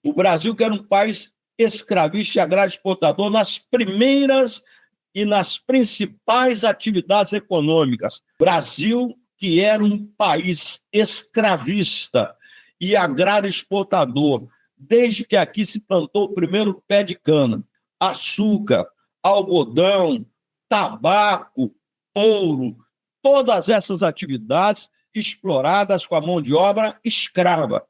O Brasil, que era um país escravista e agrário exportador, nas primeiras e nas principais atividades econômicas. Brasil, que era um país escravista e agrário exportador, desde que aqui se plantou o primeiro pé de cana, açúcar, algodão, tabaco, ouro, todas essas atividades exploradas com a mão de obra escrava.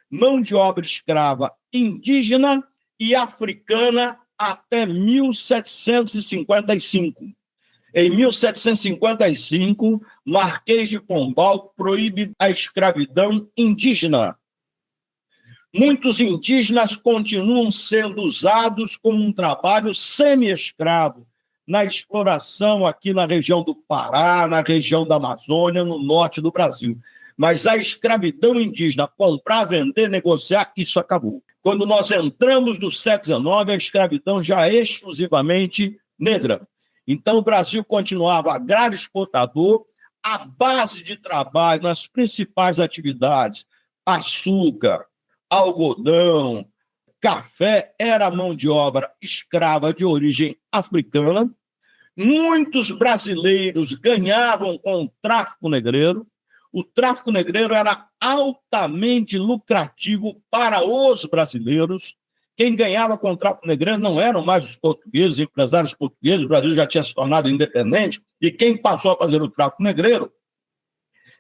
Mão de obra escrava indígena e africana até 1755. Em 1755, Marquês de Pombal proíbe a escravidão indígena. Muitos indígenas continuam sendo usados como um trabalho semi-escravo na exploração aqui na região do Pará, na região da Amazônia, no norte do Brasil. Mas a escravidão indígena, comprar, vender, negociar, isso acabou. Quando nós entramos no século XIX, a escravidão já é exclusivamente negra. Então, o Brasil continuava agrário exportador, a base de trabalho nas principais atividades, açúcar, algodão, café, era mão de obra escrava de origem africana. Muitos brasileiros ganhavam com o tráfico negreiro. O tráfico negreiro era altamente lucrativo para os brasileiros. Quem ganhava com o tráfico negreiro não eram mais os portugueses, empresários portugueses, o Brasil já tinha se tornado independente, e quem passou a fazer o tráfico negreiro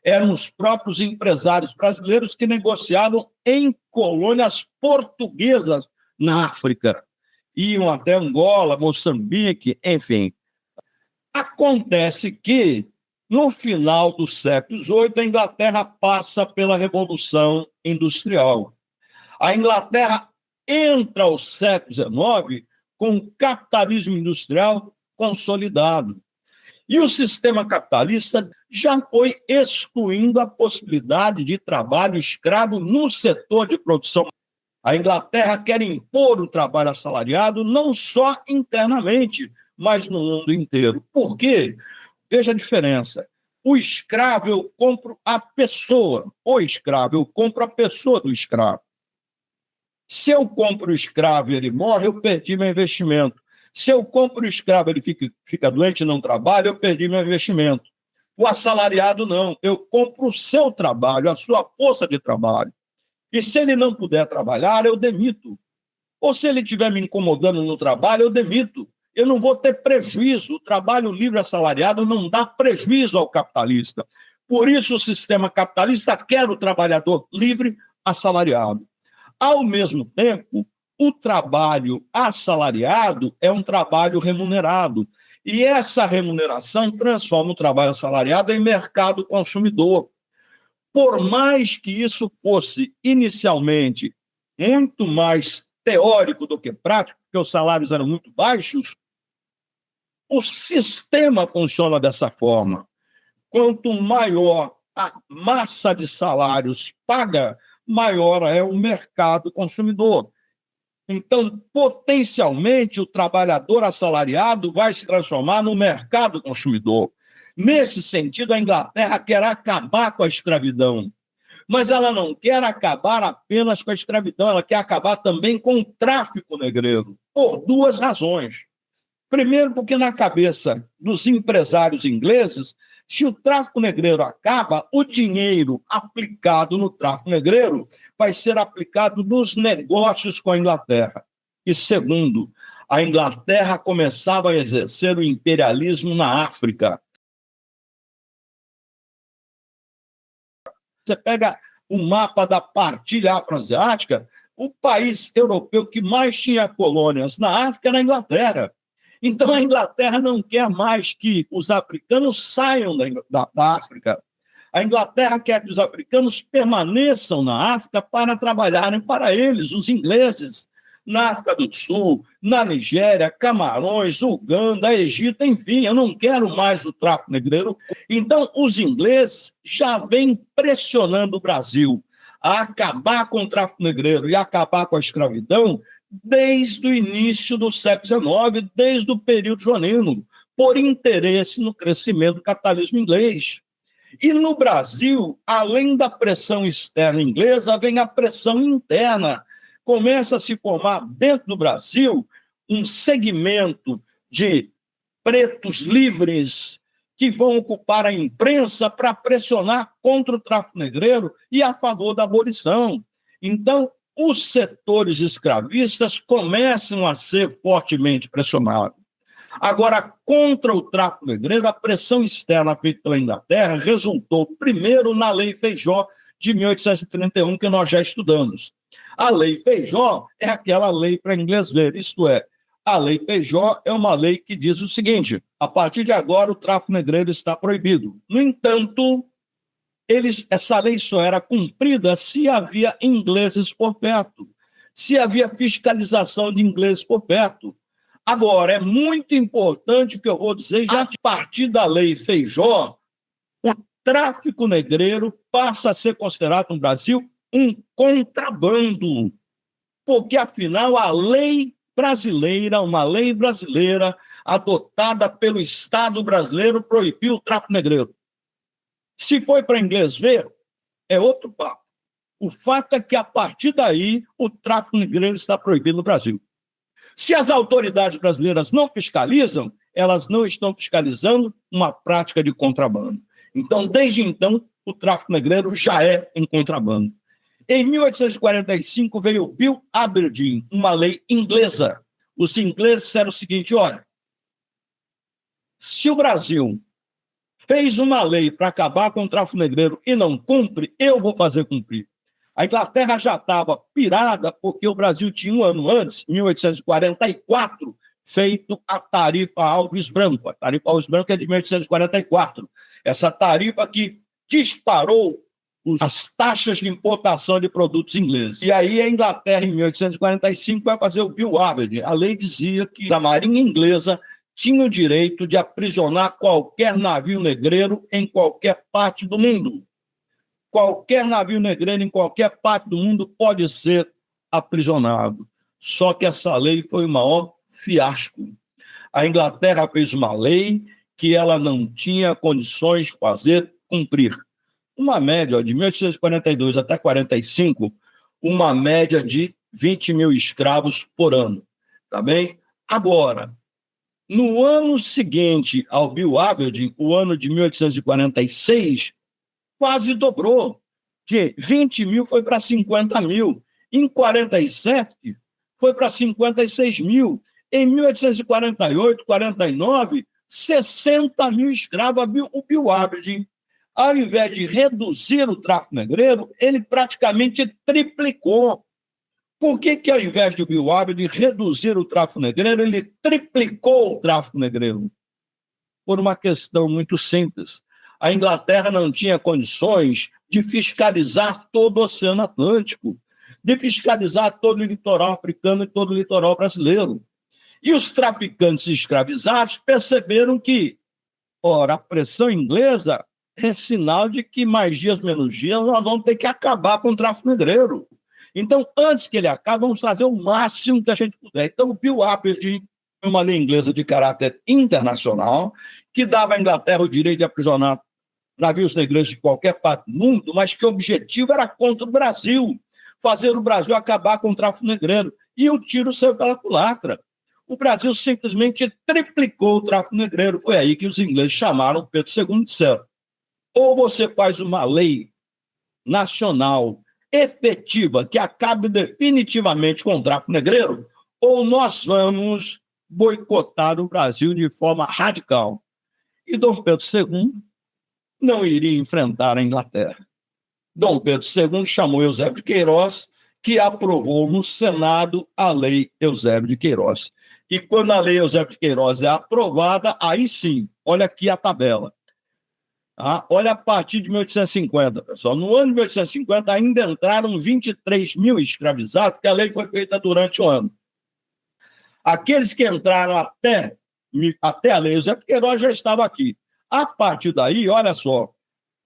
eram os próprios empresários brasileiros que negociavam em colônias portuguesas na África. Iam até Angola, Moçambique, enfim. Acontece que, no final do século XVIII, a Inglaterra passa pela Revolução Industrial. A Inglaterra entra ao século XIX com o capitalismo industrial consolidado. E o sistema capitalista já foi excluindo a possibilidade de trabalho escravo no setor de produção. A Inglaterra quer impor o trabalho assalariado não só internamente, mas no mundo inteiro. Por quê? Veja a diferença. O escravo, eu compro a pessoa. O escravo, eu compro a pessoa do escravo. Se eu compro o escravo e ele morre, eu perdi meu investimento. Se eu compro o escravo e ele fica doente e não trabalha, eu perdi meu investimento. O assalariado não. Eu compro o seu trabalho, a sua força de trabalho. E se ele não puder trabalhar, eu demito. Ou se ele estiver me incomodando no trabalho, eu demito. Eu não vou ter prejuízo. O trabalho livre assalariado não dá prejuízo ao capitalista. Por isso o sistema capitalista quer o trabalhador livre assalariado. Ao mesmo tempo, o trabalho assalariado é um trabalho remunerado. E essa remuneração transforma o trabalho assalariado em mercado consumidor. Por mais que isso fosse inicialmente muito mais teórico do que prático, porque os salários eram muito baixos, o sistema funciona dessa forma. Quanto maior a massa de salários paga, maior é o mercado consumidor. Então, potencialmente, o trabalhador assalariado vai se transformar no mercado consumidor. Nesse sentido, a Inglaterra quer acabar com a escravidão. Mas ela não quer acabar apenas com a escravidão, ela quer acabar também com o tráfico negreiro, por duas razões. Primeiro, porque na cabeça dos empresários ingleses, se o tráfico negreiro acaba, o dinheiro aplicado no tráfico negreiro vai ser aplicado nos negócios com a Inglaterra. E segundo, a Inglaterra começava a exercer o imperialismo na África. Você pega o mapa da partilha afroasiática, o país europeu que mais tinha colônias na África era a Inglaterra. Então, a Inglaterra não quer mais que os africanos saiam da África. A Inglaterra quer que os africanos permaneçam na África para trabalharem para eles, os ingleses, na África do Sul, na Nigéria, Camarões, Uganda, Egito, enfim, eu não quero mais o tráfico negreiro. Então, os ingleses já vêm pressionando o Brasil a acabar com o tráfico negreiro e acabar com a escravidão desde o início do século XIX, desde o período joanino, por interesse no crescimento do capitalismo inglês. E no Brasil, além da pressão externa inglesa, vem a pressão interna começa a se formar dentro do Brasil um segmento de pretos livres que vão ocupar a imprensa para pressionar contra o tráfico negreiro e a favor da abolição. Então, os setores escravistas começam a ser fortemente pressionados. Agora, contra o tráfico negreiro, a pressão externa feita pela Inglaterra resultou primeiro na Lei Feijó de 1831, que nós já estudamos. A Lei Feijó é aquela lei para inglês ver, isto é, a Lei Feijó é uma lei que diz o seguinte: a partir de agora o tráfico negreiro está proibido. No entanto, essa lei só era cumprida se havia ingleses por perto, se havia fiscalização de ingleses por perto. Agora, é muito importante o que eu vou dizer, já a partir da Lei Feijó, o tráfico negreiro passa a ser considerado no Brasil um contrabando, porque, afinal, a lei brasileira, uma lei brasileira adotada pelo Estado brasileiro, proibiu o tráfico negreiro. Se foi para inglês ver, é outro papo. O fato é que, a partir daí, o tráfico negreiro está proibido no Brasil. Se as autoridades brasileiras não fiscalizam, elas não estão fiscalizando uma prática de contrabando. Então, desde então, o tráfico negreiro já é um contrabando. Em 1845 veio o Bill Aberdeen, uma lei inglesa. Os ingleses disseram o seguinte: olha, se o Brasil fez uma lei para acabar com o tráfico negreiro e não cumpre, eu vou fazer cumprir. A Inglaterra já estava pirada porque o Brasil tinha um ano antes, 1844, feito a tarifa Alves Branco. A tarifa Alves Branco é de 1844. Essa tarifa que disparou as taxas de importação de produtos ingleses. E aí a Inglaterra, em 1845, vai fazer o Bill Aberdeen. A lei dizia que a Marinha Inglesa tinha o direito de aprisionar qualquer navio negreiro em qualquer parte do mundo. Qualquer navio negreiro em qualquer parte do mundo pode ser aprisionado. Só que essa lei foi o maior fiasco. A Inglaterra fez uma lei que ela não tinha condições de fazer cumprir. Uma média de 1842 até 45, uma média de 20 mil escravos por ano. Tá bem? Agora, no ano seguinte ao Bill Aberdeen, o ano de 1846, quase dobrou. De 20 mil foi para 50 mil. Em 47, foi para 56 mil. Em 1848, 49, 60 mil escravos. O Bill Aberdeen, ao invés de reduzir o tráfico negreiro, ele praticamente triplicou. Por que, ao invés de Bill Aberdeen reduzir o tráfico negreiro, ele triplicou o tráfico negreiro? Por uma questão muito simples. A Inglaterra não tinha condições de fiscalizar todo o Oceano Atlântico, de fiscalizar todo o litoral africano e todo o litoral brasileiro. E os traficantes escravizados perceberam que, ora, a pressão inglesa é sinal de que mais dias, menos dias, nós vamos ter que acabar com o tráfico negreiro. Então, antes que ele acabe, vamos fazer o máximo que a gente puder. Então, o Bill Aberdeen, uma lei inglesa de caráter internacional, que dava à Inglaterra o direito de aprisionar navios negreiros de qualquer parte do mundo, mas que o objetivo era contra o Brasil, fazer o Brasil acabar com o tráfico negreiro. E o tiro saiu pela culatra. O Brasil simplesmente triplicou o tráfico negreiro. Foi aí que os ingleses chamaram Pedro II e disseram: ou você faz uma lei nacional efetiva que acabe definitivamente com o tráfico negreiro, ou nós vamos boicotar o Brasil de forma radical. E Dom Pedro II não iria enfrentar a Inglaterra. Dom Pedro II chamou Eusébio de Queiroz, que aprovou no Senado a Lei Eusébio de Queiroz. E quando a Lei Eusébio de Queiroz é aprovada, aí sim, olha aqui a tabela. Olha a partir de 1850, pessoal. No ano de 1850 ainda entraram 23 mil escravizados, porque a lei foi feita durante o ano. Aqueles que entraram até a Lei Eusébio de Queiroz já estavam aqui. A partir daí, olha só,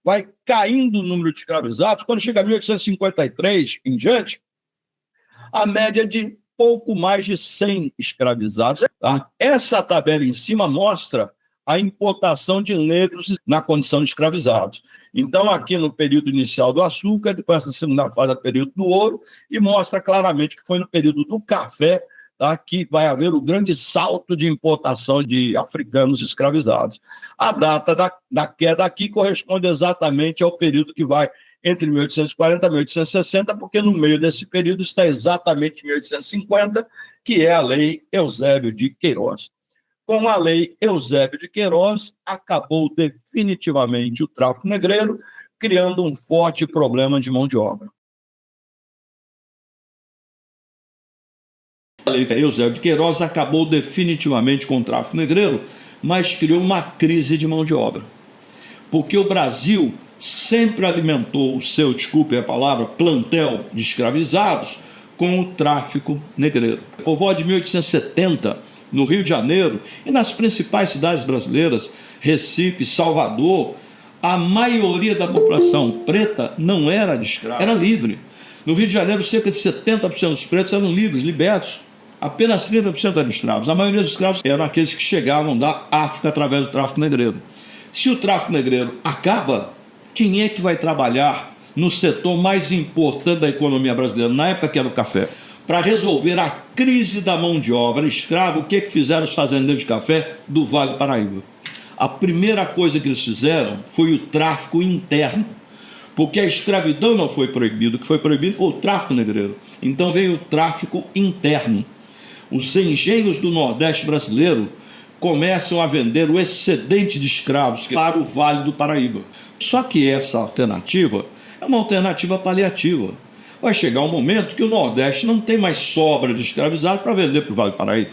vai caindo o número de escravizados. Quando chega a 1853 em diante, a média de pouco mais de 100 escravizados. Essa tabela em cima mostra a importação de negros na condição de escravizados. Então, aqui no período inicial do açúcar, depois essa segunda fase é o período do ouro, e mostra claramente que foi no período do café, tá, que vai haver o grande salto de importação de africanos escravizados. A data da queda aqui corresponde exatamente ao período que vai entre 1840 e 1860, porque no meio desse período está exatamente 1850, que é a Lei Eusébio de Queiroz. Com a Lei Eusébio de Queiroz, acabou definitivamente o tráfico negreiro, criando um forte problema de mão de obra. A Lei Eusébio de Queiroz acabou definitivamente com o tráfico negreiro, mas criou uma crise de mão de obra. Porque o Brasil sempre alimentou o seu, desculpe a palavra, plantel de escravizados com o tráfico negreiro. Por volta de 1870, no Rio de Janeiro e nas principais cidades brasileiras, Recife, Salvador, a maioria da população preta não era de escravo, era livre. No Rio de Janeiro, cerca de 70% dos pretos eram livres, libertos. Apenas 30% eram escravos. A maioria dos escravos eram aqueles que chegavam da África através do tráfico negreiro. Se o tráfico negreiro acaba, quem é que vai trabalhar no setor mais importante da economia brasileira, na época que era o café? Para resolver a crise da mão de obra escrava, o que fizeram os fazendeiros de café do Vale do Paraíba? A primeira coisa que eles fizeram foi o tráfico interno, porque a escravidão não foi proibida, o que foi proibido foi o tráfico negreiro. Então veio o tráfico interno. Os engenhos do Nordeste brasileiro começam a vender o excedente de escravos para o Vale do Paraíba. Só que essa alternativa é uma alternativa paliativa. Vai chegar um momento que o Nordeste não tem mais sobra de escravizados para vender para o Vale do Paraíba.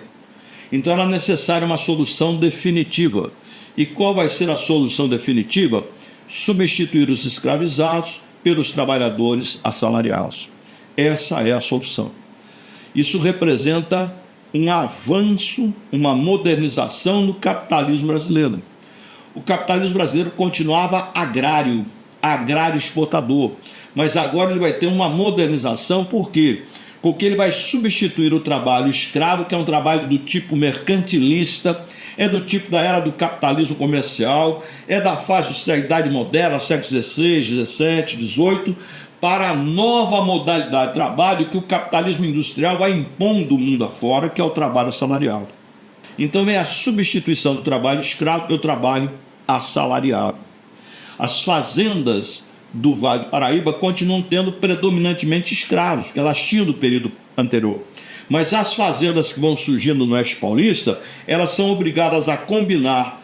Então era necessária uma solução definitiva. E qual vai ser a solução definitiva? Substituir os escravizados pelos trabalhadores assalariados. Essa é a solução. Isso representa um avanço, uma modernização no capitalismo brasileiro. O capitalismo brasileiro continuava agrário exportador, mas agora ele vai ter uma modernização. Por quê? Porque ele vai substituir o trabalho escravo, que é um trabalho do tipo mercantilista, é do tipo da era do capitalismo comercial, é da fase da Idade Moderna, século XVI, XVII, XVIII, para a nova modalidade de trabalho que o capitalismo industrial vai impondo o mundo afora, que é o trabalho assalariado. Então vem a substituição do trabalho escravo pelo trabalho assalariado. As fazendas do Vale do Paraíba continuam tendo predominantemente escravos, que elas tinham do período anterior. Mas as fazendas que vão surgindo no Oeste Paulista, elas são obrigadas a combinar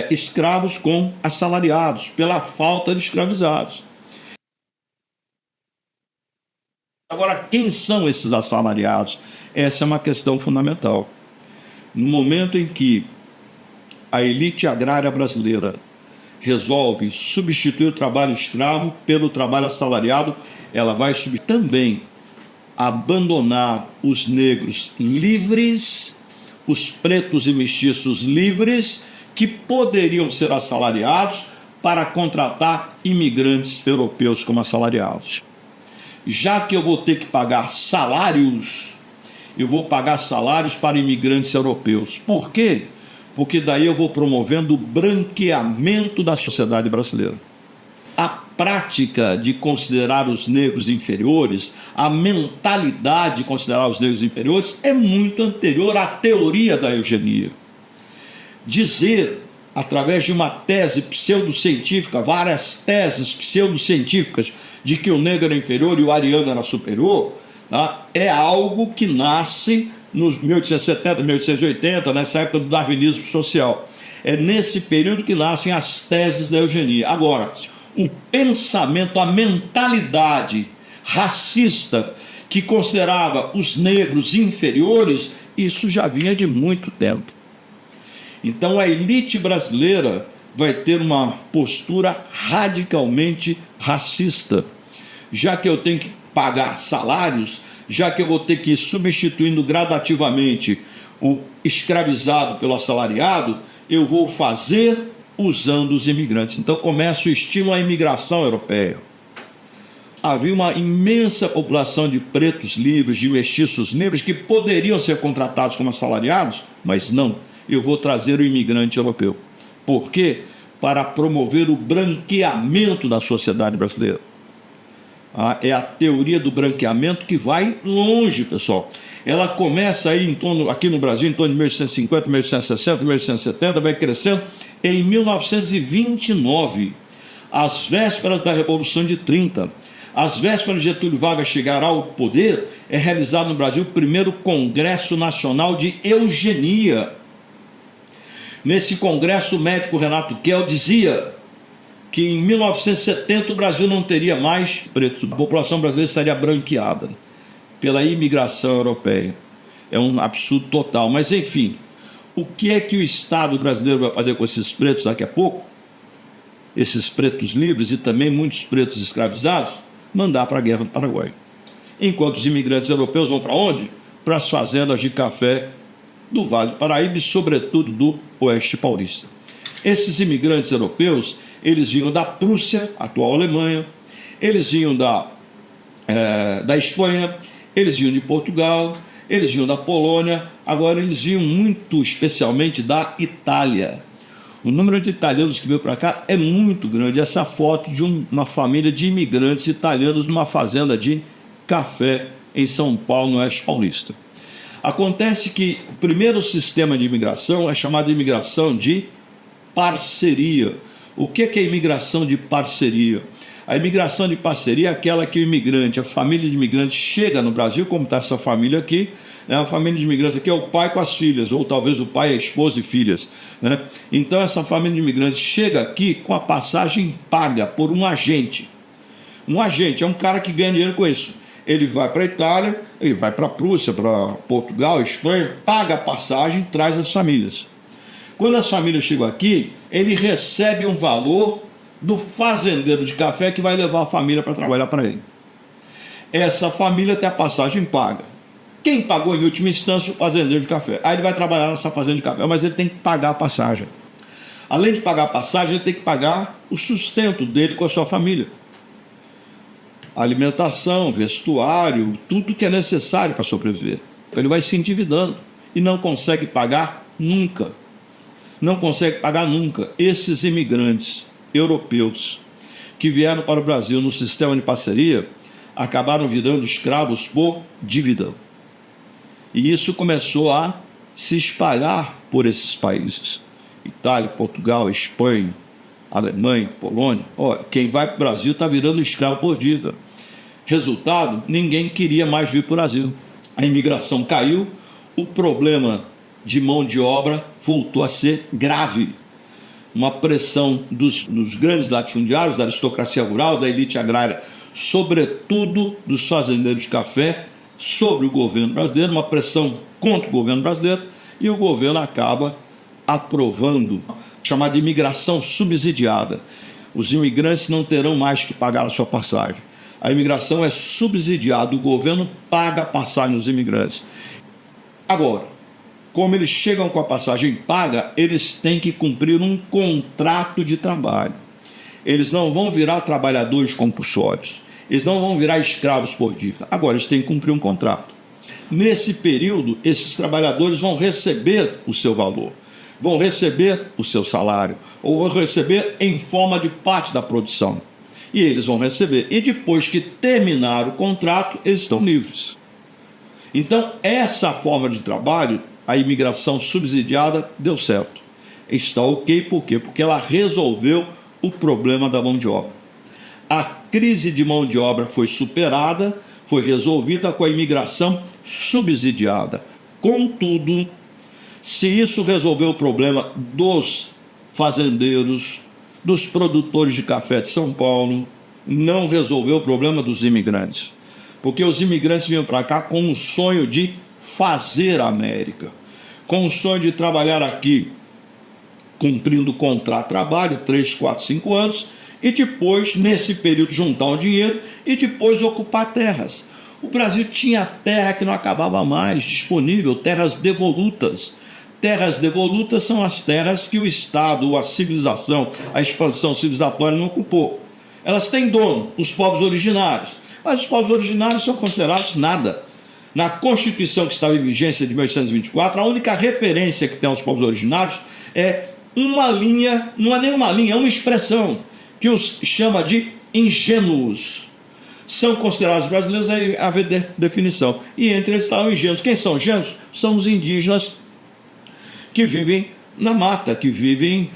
escravos com assalariados, pela falta de escravizados. Agora, quem são esses assalariados? Essa é uma questão fundamental. No momento em que a elite agrária brasileira resolve substituir o trabalho escravo pelo trabalho assalariado, ela vai também abandonar os negros livres, os pretos e mestiços livres, que poderiam ser assalariados, para contratar imigrantes europeus como assalariados. Já que eu vou ter que pagar salários, eu vou pagar salários para imigrantes europeus. Por quê? Porque daí eu vou promovendo o branqueamento da sociedade brasileira. A prática de considerar os negros inferiores, a mentalidade de considerar os negros inferiores é muito anterior à teoria da eugenia. Dizer, através de uma tese pseudocientífica, várias teses pseudocientíficas, de que o negro era inferior e o ariano era superior, tá? É algo que nasce nos 1870, 1880, nessa época do darwinismo social. É nesse período que nascem as teses da eugenia. Agora, o pensamento, a mentalidade racista que considerava os negros inferiores, isso já vinha de muito tempo. Então a elite brasileira vai ter uma postura radicalmente racista. Já que eu tenho que pagar salários, já que eu vou ter que ir substituindo gradativamente o escravizado pelo assalariado, eu vou fazer usando os imigrantes. Então começa o estímulo à imigração europeia. Havia uma imensa população de pretos livres, de mestiços livres, que poderiam ser contratados como assalariados, mas não, eu vou trazer o imigrante europeu. Por quê? Para promover o branqueamento da sociedade brasileira. É a teoria do branqueamento que vai longe, pessoal. Ela começa aí aqui no Brasil em torno de 1850, 1860, 1870, vai crescendo. Em 1929, às vésperas da Revolução de 30, às vésperas de Getúlio Vargas chegar ao poder, é realizado no Brasil o primeiro Congresso Nacional de Eugenia. Nesse congresso, o médico Renato Kell dizia que em 1970 o Brasil não teria mais pretos, a população brasileira estaria branqueada pela imigração europeia. É um absurdo total, mas enfim, o que é que o Estado brasileiro vai fazer com esses pretos daqui a pouco? Esses pretos livres e também muitos pretos escravizados? Mandar para a guerra do Paraguai. Enquanto os imigrantes europeus vão para onde? Para as fazendas de café do Vale do Paraíba e sobretudo do Oeste Paulista. Esses imigrantes europeus, eles vinham da Prússia, atual Alemanha, eles vinham da Espanha, eles vinham de Portugal, eles vinham da Polônia, agora eles vinham muito especialmente da Itália. O número de italianos que veio para cá é muito grande. Essa foto de uma família de imigrantes italianos numa fazenda de café em São Paulo, no Oeste Paulista. Acontece que o primeiro sistema de imigração é chamado de imigração de parceria. O que é a imigração de parceria? A imigração de parceria é aquela que o imigrante, a família de imigrantes chega no Brasil, como está essa família aqui, né? A família de imigrantes aqui é o pai com as filhas, ou talvez o pai, a esposa e filhas, né? Então essa família de imigrantes chega aqui com a passagem paga por um agente. Um agente é um cara que ganha dinheiro com isso. Ele vai para a Itália, ele vai para a Prússia, para Portugal, Espanha, paga a passagem, traz as famílias. Quando as famílias chegam aqui, ele recebe um valor do fazendeiro de café que vai levar a família para trabalhar para ele. Essa família tem a passagem paga. Quem pagou em última instância? O fazendeiro de café. Aí ele vai trabalhar nessa fazenda de café, mas ele tem que pagar a passagem. Além de pagar a passagem, ele tem que pagar o sustento dele com a sua família. Alimentação, vestuário, tudo que é necessário para sobreviver. Ele vai se endividando e não consegue pagar nunca. Não consegue pagar nunca. Esses imigrantes europeus que vieram para o Brasil no sistema de parceria acabaram virando escravos por dívida. E isso começou a se espalhar por esses países. Itália, Portugal, Espanha, Alemanha, Polônia. Olha, quem vai para o Brasil está virando escravo por dívida. Resultado, ninguém queria mais vir para o Brasil. A imigração caiu, o problema de mão de obra voltou a ser grave. Uma pressão dos grandes latifundiários, da aristocracia rural, da elite agrária, sobretudo dos fazendeiros de café, sobre o governo brasileiro, uma pressão contra o governo brasileiro, e o governo acaba aprovando, chamada de imigração subsidiada. Os imigrantes não terão mais que pagar a sua passagem. A imigração é subsidiada, o governo paga a passagem dos imigrantes. Agora, como eles chegam com a passagem paga, eles têm que cumprir um contrato de trabalho. Eles não vão virar trabalhadores compulsórios. Eles não vão virar escravos por dívida. Agora, eles têm que cumprir um contrato. Nesse período, esses trabalhadores vão receber o seu valor, vão receber o seu salário, ou vão receber em forma de parte da produção. E eles vão receber. E depois que terminar o contrato, eles estão livres. Então, essa forma de trabalho, a imigração subsidiada, deu certo. Está ok, por quê? Porque ela resolveu o problema da mão de obra. A crise de mão de obra foi superada, foi resolvida com a imigração subsidiada. Contudo, se isso resolveu o problema dos fazendeiros, dos produtores de café de São Paulo, não resolveu o problema dos imigrantes. Porque os imigrantes vinham para cá com o sonho de fazer a América, com o sonho de trabalhar aqui, cumprindo contrato de trabalho, 3, 4, 5 anos, e depois, nesse período, juntar o dinheiro e depois ocupar terras. O Brasil tinha terra que não acabava mais, disponível, terras devolutas. Terras devolutas são as terras que o Estado, a civilização, a expansão civilizatória não ocupou. Elas têm dono, os povos originários, mas os povos originários são considerados nada. Na Constituição que estava em vigência de 1824, a única referência que tem aos povos originários é uma linha, não é nem uma linha, é uma expressão que os chama de ingênuos. São considerados brasileiros, aí haver definição. E entre eles estão ingênuos. Quem são ingênuos? São os indígenas que vivem na mata, que vivem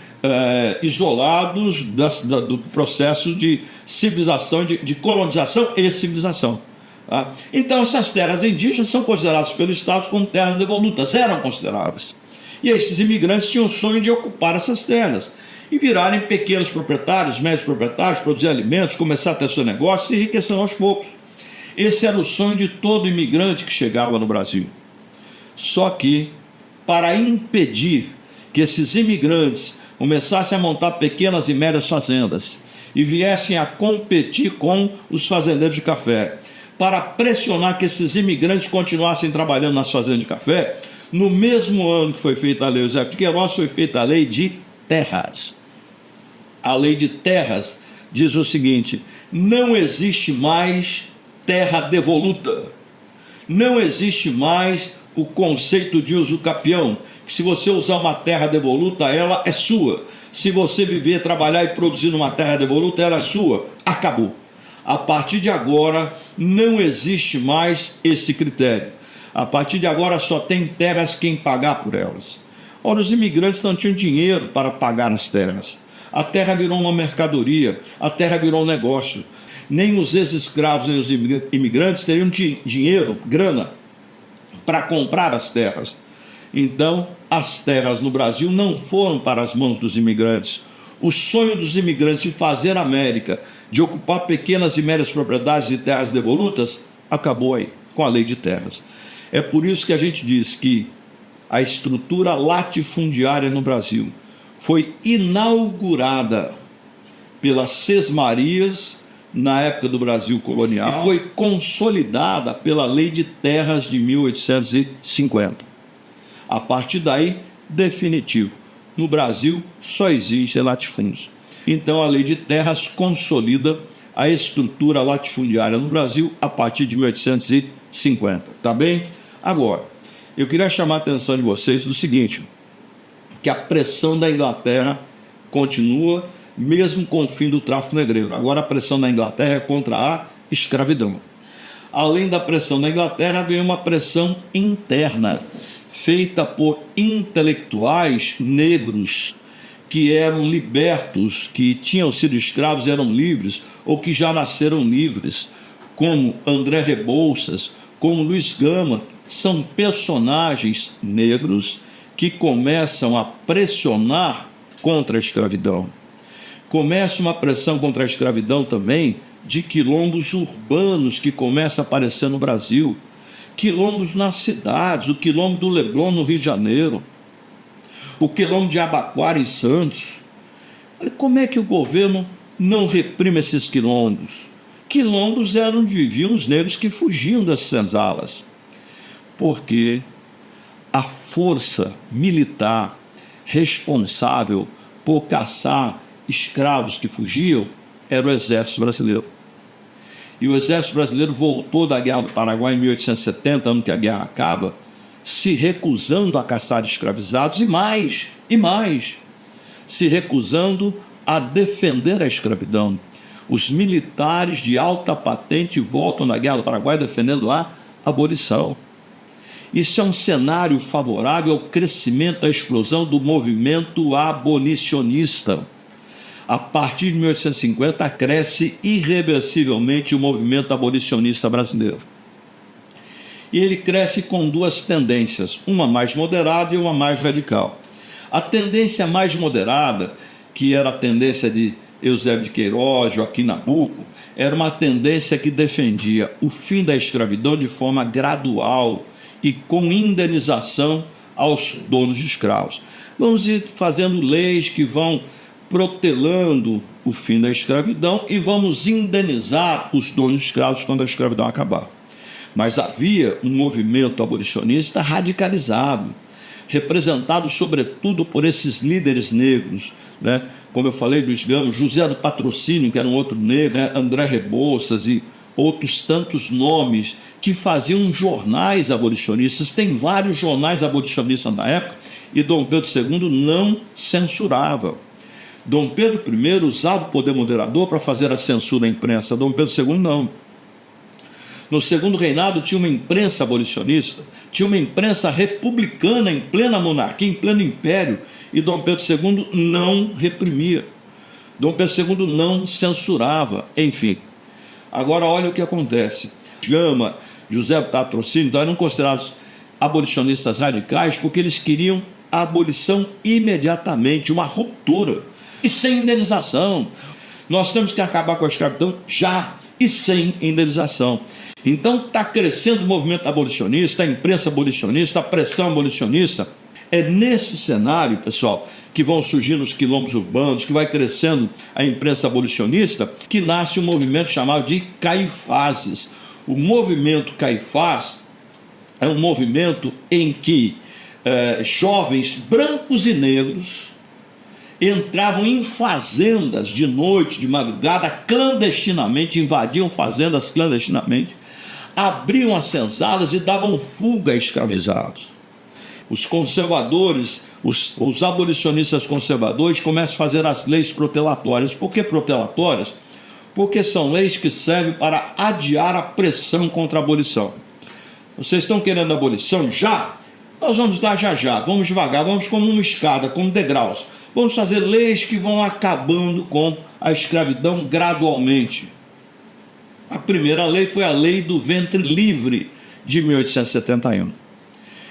isolados do processo de civilização, de colonização e civilização. Tá? Então, essas terras indígenas são consideradas pelo Estado como terras devolutas, eram consideradas. E esses imigrantes tinham o sonho de ocupar essas terras e virarem pequenos proprietários, médios proprietários, produzir alimentos, começar a ter seu negócio e se enriquecer aos poucos. Esse era o sonho de todo imigrante que chegava no Brasil. Só que, para impedir que esses imigrantes começassem a montar pequenas e médias fazendas e viessem a competir com os fazendeiros de café, para pressionar que esses imigrantes continuassem trabalhando nas fazendas de café, no mesmo ano que foi feita a lei Eusébio de Queiroz, foi feita a lei de terras. A lei de terras diz o seguinte: não existe mais terra devoluta, não existe mais o conceito de uso capião, que se você usar uma terra devoluta, ela é sua. Se você viver, trabalhar e produzir numa terra devoluta, ela é sua. Acabou. A partir de agora, não existe mais esse critério. A partir de agora, só tem terras quem pagar por elas. Ora, os imigrantes não tinham dinheiro para pagar as terras. A terra virou uma mercadoria, a terra virou um negócio. Nem os ex-escravos nem os imigrantes teriam dinheiro, grana, para comprar as terras. Então, as terras no Brasil não foram para as mãos dos imigrantes. O sonho dos imigrantes de fazer a América, de ocupar pequenas e médias propriedades de terras devolutas, acabou aí, com a lei de terras. É por isso que a gente diz que a estrutura latifundiária no Brasil foi inaugurada pelas Sesmarias na época do Brasil colonial e foi consolidada pela Lei de Terras de 1850. A partir daí, definitivo. No Brasil só existe latifúndios. Então a Lei de Terras consolida a estrutura latifundiária no Brasil a partir de 1850. Tá bem? Agora, eu queria chamar a atenção de vocês do seguinte, que a pressão da Inglaterra continua mesmo com o fim do tráfico negreiro. Agora a pressão da Inglaterra é contra a escravidão. Além da pressão da Inglaterra, vem uma pressão interna, feita por intelectuais negros que eram libertos, que tinham sido escravos e eram livres, ou que já nasceram livres, como André Rebouças, como Luiz Gama. São personagens negros que começam a pressionar contra a escravidão. Começa uma pressão contra a escravidão também de quilombos urbanos que começam a aparecer no Brasil. Quilombos nas cidades, o quilombo do Leblon no Rio de Janeiro, o quilombo de Abaquara em Santos. Como é que o governo não reprime esses quilombos? Quilombos eram onde viviam os negros que fugiam das senzalas. Porque a força militar responsável por caçar escravos que fugiam era o Exército Brasileiro. E o Exército Brasileiro voltou da Guerra do Paraguai em 1870, ano que a guerra acaba, se recusando a caçar escravizados e mais, se recusando a defender a escravidão. Os militares de alta patente voltam da Guerra do Paraguai defendendo a abolição. Isso é um cenário favorável ao crescimento, à explosão do movimento abolicionista. A partir de 1850, cresce irreversivelmente o movimento abolicionista brasileiro. E ele cresce com duas tendências, uma mais moderada e uma mais radical. A tendência mais moderada, que era a tendência de Eusébio de Queiroz, Joaquim Nabuco, era uma tendência que defendia o fim da escravidão de forma gradual e com indenização aos donos de escravos. Vamos ir fazendo leis que vão protelando o fim da escravidão e vamos indenizar os donos de escravos quando a escravidão acabar. Mas havia um movimento abolicionista radicalizado, representado sobretudo por esses líderes negros, né? Como eu falei, Luiz Gama, José do Patrocínio, que era um outro negro, né? André Rebouças e outros tantos nomes que faziam jornais abolicionistas. Tem vários jornais abolicionistas na época e Dom Pedro II não censurava. Dom Pedro I usava o poder moderador para fazer a censura à imprensa, Dom Pedro II não. No segundo reinado tinha uma imprensa abolicionista, tinha uma imprensa republicana em plena monarquia, em pleno império, e Dom Pedro II não reprimia. Dom Pedro II não censurava, enfim. Agora olha o que acontece. Gama, José Patrocínio eram considerados abolicionistas radicais porque eles queriam a abolição imediatamente, uma ruptura, e sem indenização. Nós temos que acabar com a escravidão já e sem indenização. Então está crescendo o movimento abolicionista, a imprensa abolicionista, a pressão abolicionista. É nesse cenário, pessoal, que vão surgindo os quilombos urbanos, que vai crescendo a imprensa abolicionista, que nasce um movimento chamado de Caifases. O movimento Caifás é um movimento em que jovens brancos e negros entravam em fazendas de noite, de madrugada, clandestinamente, invadiam fazendas clandestinamente, abriam as senzalas e davam fuga a escravizados. Os conservadores, os abolicionistas conservadores começam a fazer as leis protelatórias. Por que protelatórias? Porque são leis que servem para adiar a pressão contra a abolição. Vocês estão querendo abolição? Já? Nós vamos dar já. Vamos devagar, vamos como uma escada, como degraus. Vamos fazer leis que vão acabando com a escravidão gradualmente. A primeira lei foi a lei do ventre livre de 1871.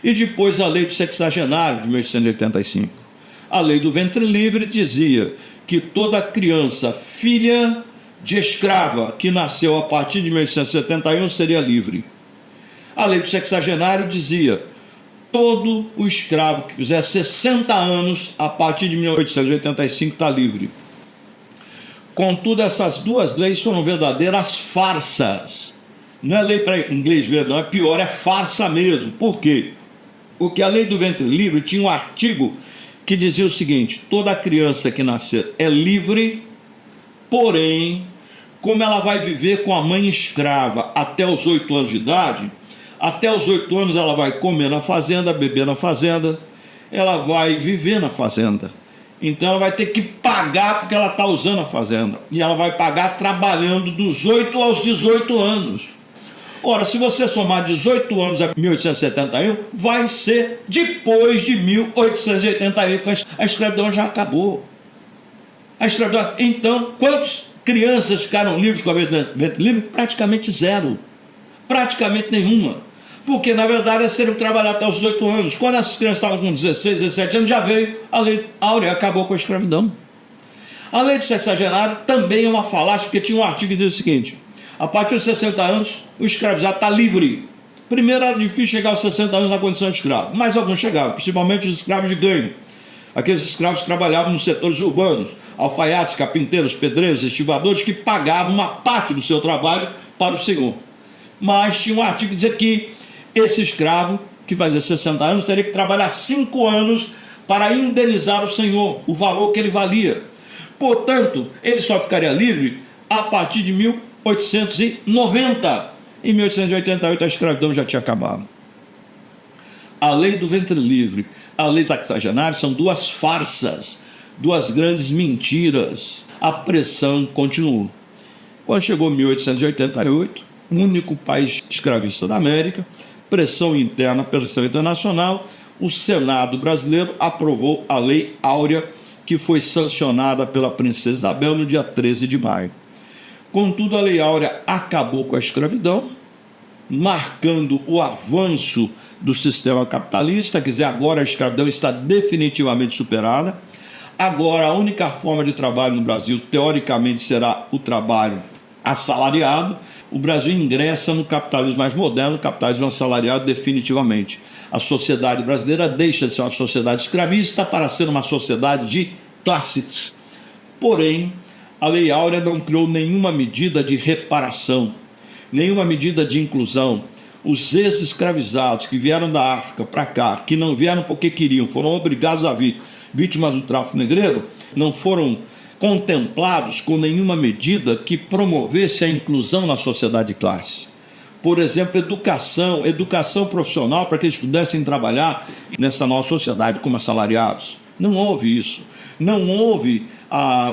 E depois a lei do sexagenário de 1885. A lei do ventre livre dizia que toda criança filha de escrava que nasceu a partir de 1871 seria livre. A lei do sexagenário dizia todo o escravo que fizer 60 anos a partir de 1885 está livre. Contudo, essas duas leis foram verdadeiras farsas. Não é lei para inglês ver, não, é pior, é farsa mesmo. Por quê? Porque a lei do ventre livre tinha um artigo que dizia o seguinte: toda criança que nascer é livre, porém, como ela vai viver com a mãe escrava até os 8 anos de idade, até os 8 anos ela vai comer na fazenda, beber na fazenda, ela vai viver na fazenda. Então ela vai ter que pagar porque ela está usando a fazenda. E ela vai pagar trabalhando dos 8 aos 18 anos. Ora, se você somar 18 anos a 1871, vai ser depois de 1888, a escravidão já acabou. A escravidão. Então, quantas crianças ficaram livres com a ventre livre? Praticamente zero. Praticamente nenhuma. Porque, na verdade, elas teriam que trabalhar até os 18 anos. Quando essas crianças estavam com 16, 17 anos, já veio a lei áurea, acabou com a escravidão. A lei do sexagenário também é uma falácia, porque tinha um artigo que diz o seguinte: a partir de 60 anos, o escravizado está livre. Primeiro era difícil chegar aos 60 anos na condição de escravo, mas alguns chegavam, principalmente os escravos de ganho. Aqueles escravos que trabalhavam nos setores urbanos, alfaiates, carpinteiros, pedreiros, estivadores, que pagavam uma parte do seu trabalho para o senhor. Mas tinha um artigo que dizia que esse escravo, que fazia 60 anos, teria que trabalhar 5 anos para indenizar o senhor, o valor que ele valia. Portanto, ele só ficaria livre a partir de 1890. Em 1888 a escravidão já tinha acabado. A lei do ventre livre, a lei do sexagenário são duas farsas, duas grandes mentiras. A pressão continuou. Quando chegou 1888, o único país escravista da América, pressão interna, pressão internacional, o Senado brasileiro aprovou a Lei Áurea, que foi sancionada pela Princesa Isabel no dia 13 de maio. Contudo, a Lei Áurea acabou com a escravidão, marcando o avanço do sistema capitalista. Quer dizer, agora a escravidão está definitivamente superada. Agora a única forma de trabalho no Brasil, teoricamente, será o trabalho assalariado. O Brasil ingressa no capitalismo mais moderno, o capitalismo assalariado definitivamente. A sociedade brasileira deixa de ser uma sociedade escravista para ser uma sociedade de classes. Porém, a Lei Áurea não criou nenhuma medida de reparação, nenhuma medida de inclusão. Os ex-escravizados que vieram da África para cá, que não vieram porque queriam, foram obrigados a vir, vítimas do tráfico negreiro, não foram contemplados com nenhuma medida que promovesse a inclusão na sociedade de classe. Por exemplo, educação profissional para que eles pudessem trabalhar nessa nova sociedade como assalariados. Não houve isso. Não houve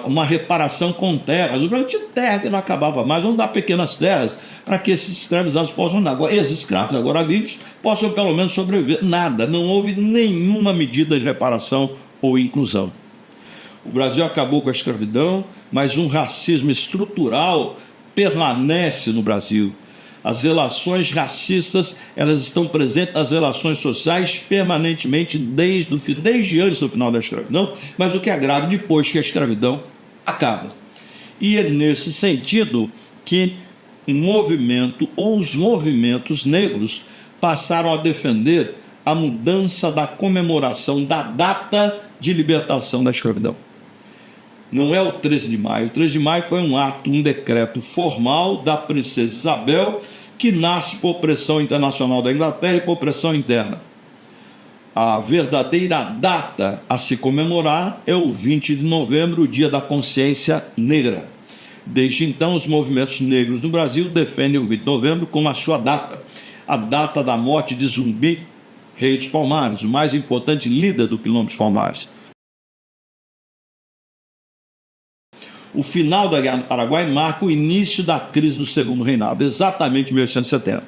uma reparação com terras. O Brasil tinha terra que não acabava mais. Vamos dar pequenas terras para que esses escravizados possam andar. Esses escravos agora livres possam pelo menos sobreviver. Nada. Não houve nenhuma medida de reparação ou inclusão. O Brasil acabou com a escravidão, mas um racismo estrutural permanece no Brasil. As relações racistas, elas estão presentes nas relações sociais permanentemente desde antes do final da escravidão, mas o que é grave depois que a escravidão acaba. E é nesse sentido que o movimento ou os movimentos negros passaram a defender a mudança da comemoração da data de libertação da escravidão. Não é o 13 de maio. O 13 de maio foi um decreto formal da princesa Isabel, que nasce por pressão internacional da Inglaterra e por pressão interna. A verdadeira data a se comemorar é o 20 de novembro, o Dia da Consciência Negra. Desde então, os movimentos negros no Brasil defendem o 20 de novembro como a sua data, a data da morte de Zumbi, rei dos Palmares, o mais importante líder do Quilombo dos Palmares. O final da Guerra do Paraguai marca o início da crise do Segundo Reinado, exatamente em 1870.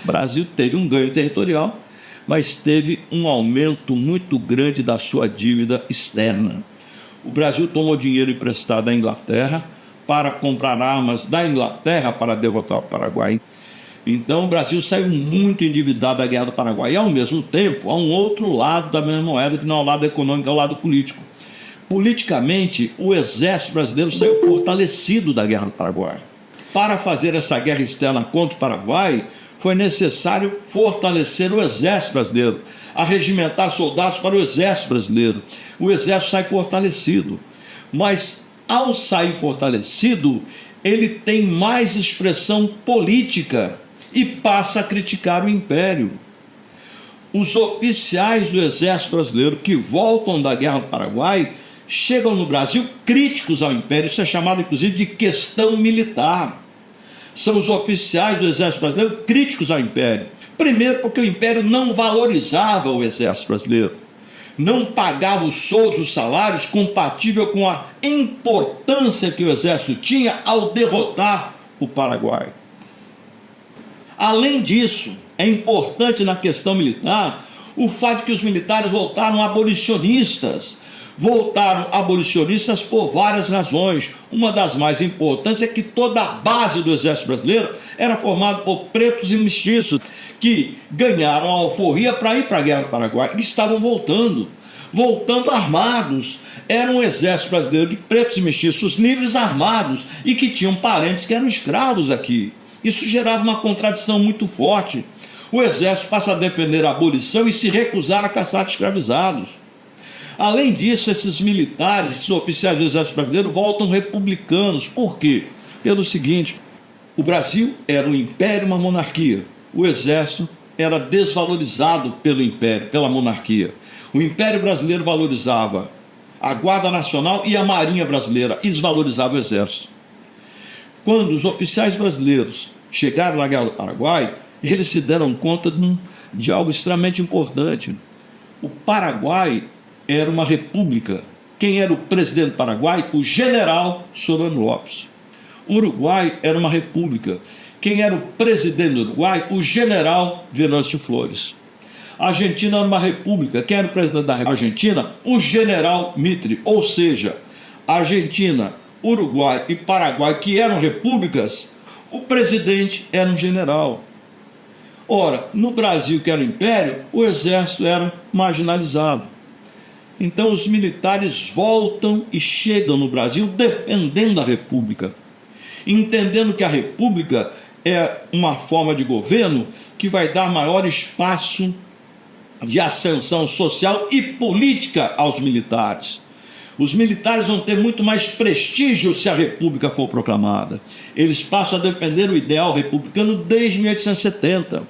O Brasil teve um ganho territorial, mas teve um aumento muito grande da sua dívida externa. O Brasil tomou dinheiro emprestado da Inglaterra para comprar armas da Inglaterra para derrotar o Paraguai. Então o Brasil saiu muito endividado da Guerra do Paraguai. E ao mesmo tempo, há um outro lado da mesma moeda, que não é o lado econômico, é o lado político. Politicamente, o exército brasileiro saiu fortalecido da Guerra do Paraguai. Para fazer essa guerra externa contra o Paraguai, foi necessário fortalecer o exército brasileiro, arregimentar soldados para o exército brasileiro. O exército sai fortalecido. Mas, ao sair fortalecido, ele tem mais expressão política e passa a criticar o Império. Os oficiais do exército brasileiro que voltam da Guerra do Paraguai chegam no Brasil críticos ao Império. Isso é chamado, inclusive, de questão militar. São os oficiais do Exército Brasileiro críticos ao Império. Primeiro, porque o Império não valorizava o Exército Brasileiro. Não pagava os soldos, os salários compatível com a importância que o Exército tinha ao derrotar o Paraguai. Além disso, é importante na questão militar o fato de que os militares voltaram abolicionistas. Voltaram abolicionistas por várias razões. Uma das mais importantes é que toda a base do Exército Brasileiro era formada por pretos e mestiços que ganharam a alforria para ir para a Guerra do Paraguai e estavam voltando armados. Era um exército brasileiro de pretos e mestiços livres, armados, e que tinham parentes que eram escravos aqui. Isso gerava uma contradição muito forte. O exército passa a defender a abolição e se recusar a caçar escravizados. Além disso, esses militares, esses oficiais do Exército Brasileiro voltam republicanos. Por quê? Pelo seguinte: o Brasil era um império, uma monarquia. O Exército era desvalorizado pelo império, pela monarquia. O Império Brasileiro valorizava a Guarda Nacional e a Marinha Brasileira e desvalorizava o Exército. Quando os oficiais brasileiros chegaram na Guerra do Paraguai, eles se deram conta de algo extremamente importante. O Paraguai era uma república. Quem era o presidente do Paraguai? O general Solano Lopes. O Uruguai era uma república. Quem era o presidente do Uruguai? O general Venâncio Flores. A Argentina era uma república. Quem era o presidente da Argentina? O general Mitre. Ou seja, Argentina, Uruguai e Paraguai, que eram repúblicas, o presidente era um general. Ora, no Brasil, que era o império, o exército era marginalizado. Então os militares voltam e chegam no Brasil defendendo a república, entendendo que a república é uma forma de governo que vai dar maior espaço de ascensão social e política aos militares. Os militares vão ter muito mais prestígio se a república for proclamada. Eles passam a defender o ideal republicano desde 1870.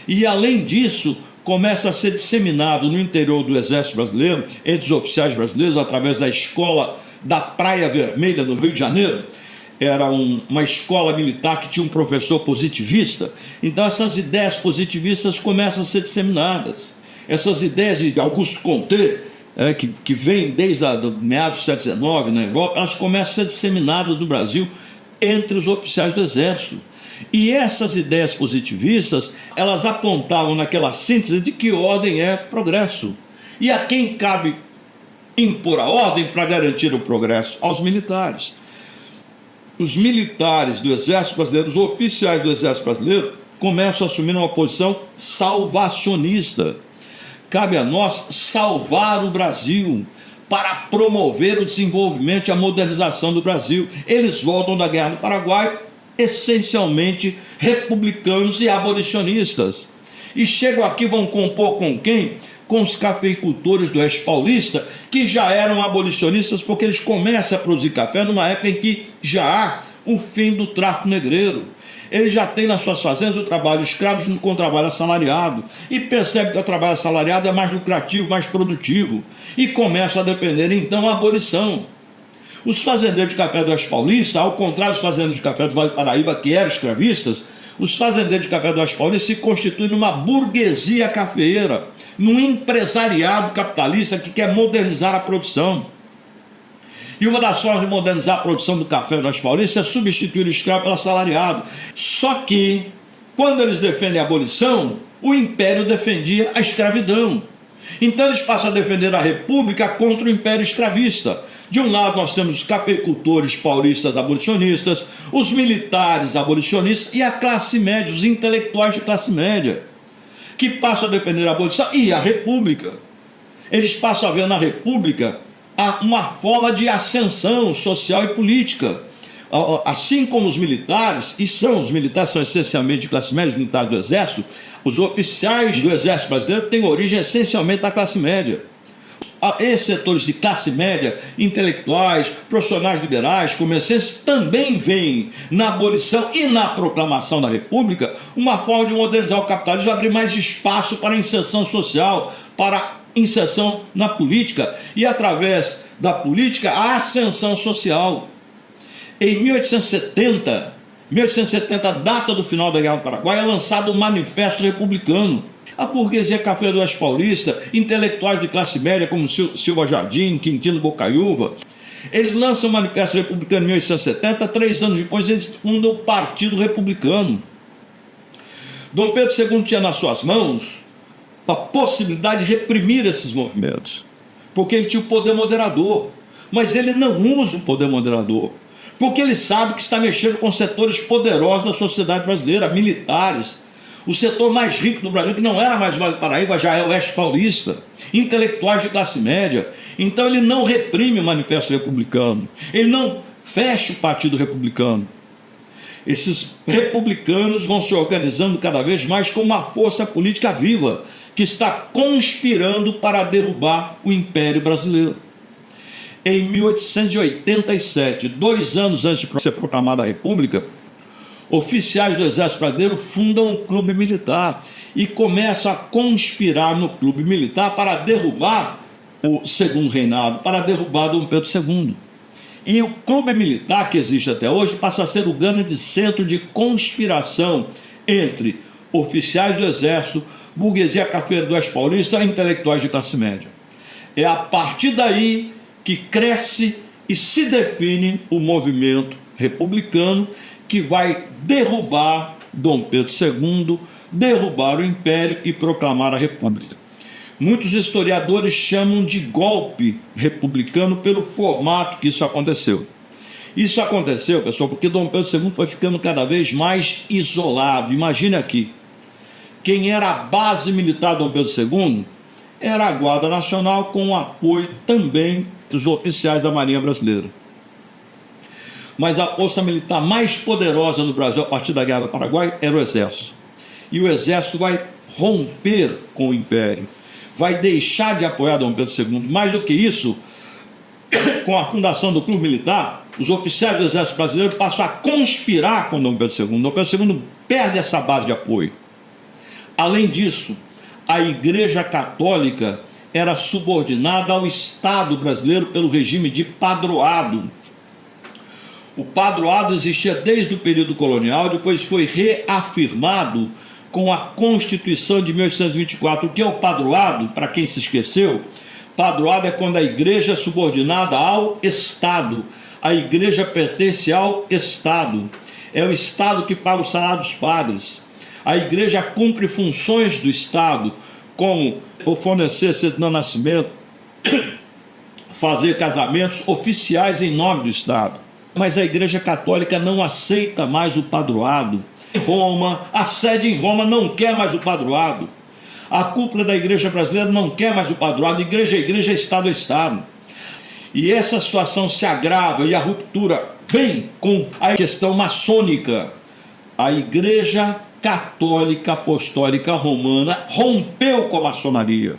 E além disso, começa a ser disseminado no interior do Exército Brasileiro, entre os oficiais brasileiros, através da Escola da Praia Vermelha, no Rio de Janeiro. Era uma escola militar que tinha um professor positivista. Então essas ideias positivistas começam a ser disseminadas. Essas ideias de Auguste Comte, que vem desde meados do século XIX na Europa, elas começam a ser disseminadas no Brasil entre os oficiais do Exército. E essas ideias positivistas, elas apontavam naquela síntese de que ordem é progresso. E a quem cabe impor a ordem para garantir o progresso? Aos militares. Os militares do Exército Brasileiro, os oficiais do Exército Brasileiro, começam a assumir uma posição salvacionista. Cabe a nós salvar o Brasil para promover o desenvolvimento e a modernização do Brasil. Eles voltam da Guerra do Paraguai essencialmente republicanos e abolicionistas. E chegam aqui, vão compor com quem? Com os cafeicultores do Oeste Paulista, que já eram abolicionistas, porque eles começam a produzir café numa época em que já há o fim do tráfico negreiro. Eles já têm nas suas fazendas o trabalho escravo junto com o trabalho assalariado, e percebem que o trabalho assalariado é mais lucrativo, mais produtivo, e começam a defender então a abolição. Os fazendeiros de café do Oeste Paulista, ao contrário dos fazendeiros de café do Vale do Paraíba, que eram escravistas, os fazendeiros de café do Oeste Paulista se constituem numa burguesia cafeeira, num empresariado capitalista que quer modernizar a produção. E uma das formas de modernizar a produção do café do Oeste Paulista é substituir o escravo pelo assalariado. Só que, quando eles defendem a abolição, o Império defendia a escravidão. Então eles passam a defender a República contra o Império escravista. De um lado nós temos os cafeicultores paulistas abolicionistas, os militares abolicionistas e a classe média, os intelectuais de classe média, que passam a defender a abolição e a República. Eles passam a ver na República uma forma de ascensão social e política. Assim como os militares, os militares são essencialmente de classe média, os militares do Exército, os oficiais do Exército Brasileiro têm origem essencialmente da classe média. Esses setores de classe média, intelectuais, profissionais liberais, comerciantes, também veem na abolição e na proclamação da República uma forma de modernizar o capitalismo, abrir mais espaço para a inserção social, para inserção na política e, através da política, a ascensão social. Em 1870, data do final da Guerra do Paraguai, é lançado o Manifesto Republicano. A burguesia café do Oeste Paulista, intelectuais de classe média como Silva Jardim, Quintino Bocaiúva, eles lançam o Manifesto Republicano em 1870, 3 anos depois eles fundam o Partido Republicano. Dom Pedro II tinha nas suas mãos a possibilidade de reprimir esses movimentos, porque ele tinha o poder moderador, mas ele não usa o poder moderador, porque ele sabe que está mexendo com setores poderosos da sociedade brasileira, militares. O setor mais rico do Brasil, que não era mais o Vale do Paraíba, já é o Oeste Paulista, intelectuais de classe média. Então ele não reprime o Manifesto Republicano, ele não fecha o Partido Republicano. Esses republicanos vão se organizando cada vez mais como uma força política viva, que está conspirando para derrubar o Império Brasileiro. Em 1887, 2 anos antes de ser proclamada a República, oficiais do Exército Brasileiro fundam um clube militar e começam a conspirar no clube militar para derrubar o Segundo Reinado, para derrubar Dom Pedro II. E o clube militar que existe até hoje passa a ser o grande centro de conspiração entre oficiais do Exército, burguesia cafeira do Oeste Paulista e intelectuais de classe média. É a partir daí que cresce e se define o movimento republicano, que vai derrubar Dom Pedro II, derrubar o Império e proclamar a República. Muitos historiadores chamam de golpe republicano pelo formato que isso aconteceu. Isso aconteceu, pessoal, porque Dom Pedro II foi ficando cada vez mais isolado. Imagine aqui, quem era a base militar de Dom Pedro II era a Guarda Nacional, com o apoio também dos oficiais da Marinha Brasileira. Mas a força militar mais poderosa no Brasil a partir da Guerra do Paraguai era o Exército. E o Exército vai romper com o Império, vai deixar de apoiar Dom Pedro II. Mais do que isso, com a fundação do Clube Militar, os oficiais do Exército Brasileiro passam a conspirar com Dom Pedro II. Dom Pedro II perde essa base de apoio. Além disso, a Igreja Católica era subordinada ao Estado brasileiro pelo regime de padroado. O padroado existia desde o período colonial, depois foi reafirmado com a Constituição de 1824. O que é o padroado? Para quem se esqueceu, padroado é quando a igreja é subordinada ao Estado. A igreja pertence ao Estado. É o Estado que paga o salário dos padres. A igreja cumpre funções do Estado, como fornecer certidão de nascimento, fazer casamentos oficiais em nome do Estado. Mas a Igreja Católica não aceita mais o padroado. Roma, a sede em Roma não quer mais o padroado. A cúpula da Igreja brasileira não quer mais o padroado. Igreja é igreja, Estado é Estado. E essa situação se agrava e a ruptura vem com a questão maçônica. A Igreja Católica Apostólica Romana rompeu com a maçonaria.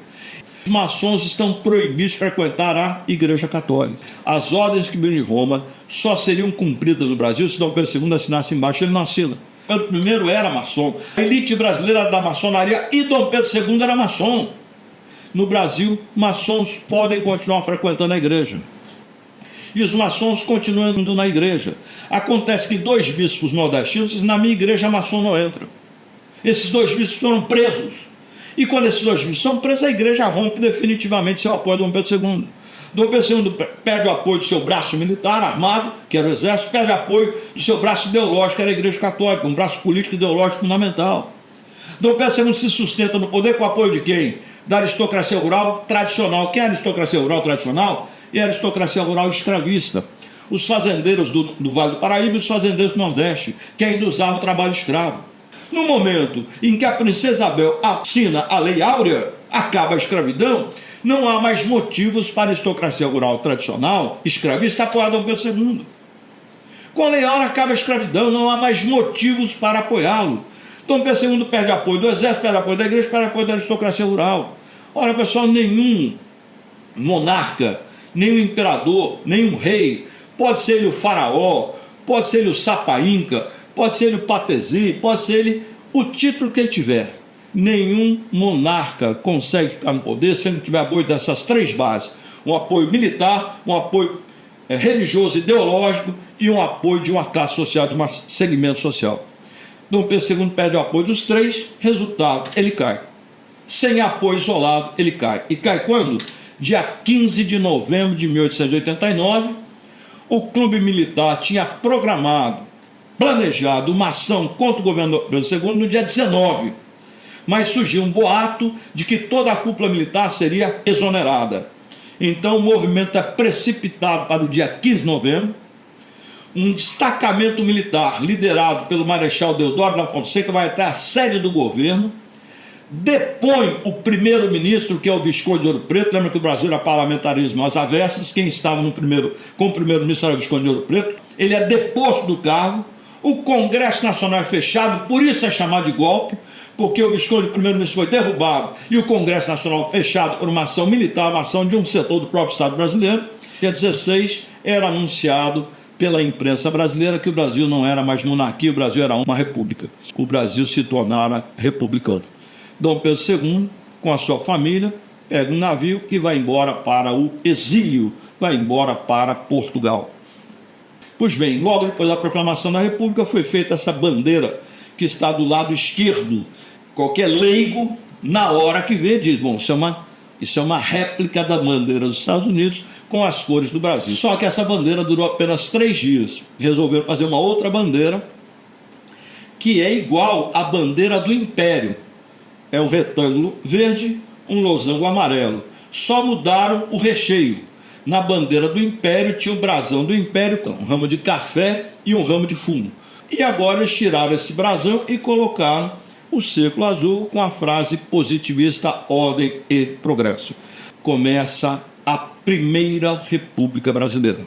Os maçons estão proibidos de frequentar a Igreja Católica. As ordens que vinham de Roma só seriam cumpridas no Brasil se Dom Pedro II assinasse embaixo. Ele não assina. Pedro I era maçom. A elite brasileira era da maçonaria e Dom Pedro II era maçom. No Brasil, maçons podem continuar frequentando a igreja. E os maçons continuam indo na igreja. Acontece que 2 bispos nordestinos dizem: na minha igreja maçom não entra. Esses 2 bispos foram presos. E quando esses 2 bispos são presos, a igreja rompe definitivamente seu apoio a Dom Pedro II. Dom Pedro II perde o apoio do seu braço militar armado, que era o exército, perde o apoio do seu braço ideológico, que era a igreja católica, um braço político e ideológico fundamental. Dom Pedro II se sustenta no poder com o apoio de quem? Da aristocracia rural tradicional. Quem é a aristocracia rural tradicional? E a aristocracia rural escravista. Os fazendeiros do Vale do Paraíba e os fazendeiros do Nordeste, que ainda usavam o trabalho escravo. No momento em que a princesa Isabel assina a Lei Áurea, acaba a escravidão, não há mais motivos para a aristocracia rural tradicional, escravista, apoiar Dom Pedro II. Com a Lei Áurea acaba a escravidão, não há mais motivos para apoiá-lo. Dom Pedro II perde apoio do exército, perde apoio da igreja, perde apoio da aristocracia rural. Ora, pessoal, nenhum monarca, nenhum imperador, nenhum rei, pode ser ele o faraó, pode ser ele o Sapa Inca, pode ser ele o Patesi, pode ser ele o título que ele tiver. Nenhum monarca consegue ficar no poder se ele não tiver apoio dessas 3 bases: um apoio militar, um apoio religioso ideológico e um apoio de uma classe social, de um segmento social. Dom Pedro II perde o apoio dos 3, resultado, ele cai. Sem apoio isolado, ele cai. E cai quando? Dia 15 de novembro de 1889, o clube militar tinha planejado uma ação contra o governo Pedro II no dia 19, mas surgiu um boato de que toda a cúpula militar seria exonerada. Então o movimento é precipitado para o dia 15 de novembro. Um destacamento militar liderado pelo Marechal Deodoro da Fonseca vai até a sede do governo, depõe o primeiro-ministro, que é o Visconde de Ouro Preto. Lembra que o Brasil era parlamentarismo às avessas, quem estava com o primeiro-ministro era o Visconde de Ouro Preto. Ele é deposto do cargo, o Congresso Nacional é fechado, por isso é chamado de golpe, porque o Visconde, o primeiro-ministro, foi derrubado e o Congresso Nacional fechado por uma ação militar, uma ação de um setor do próprio Estado brasileiro. Dia 16 era anunciado pela imprensa brasileira que o Brasil não era mais monarquia, o Brasil era uma república. O Brasil se tornara republicano. Dom Pedro II, com a sua família, pega um navio e vai embora para o exílio, vai embora para Portugal. Pois bem, logo depois da proclamação da República foi feita essa bandeira que está do lado esquerdo. Qualquer leigo, na hora que vê, diz: bom, isso é uma réplica da bandeira dos Estados Unidos com as cores do Brasil. Só que essa bandeira durou apenas 3 dias. Resolveram fazer uma outra bandeira que é igual à bandeira do Império. É um retângulo verde, um losango amarelo. Só mudaram o recheio. Na bandeira do Império tinha o brasão do Império, um ramo de café e um ramo de fumo. E agora eles tiraram esse brasão e colocaram o círculo azul com a frase positivista: ordem e progresso. Começa a Primeira República Brasileira.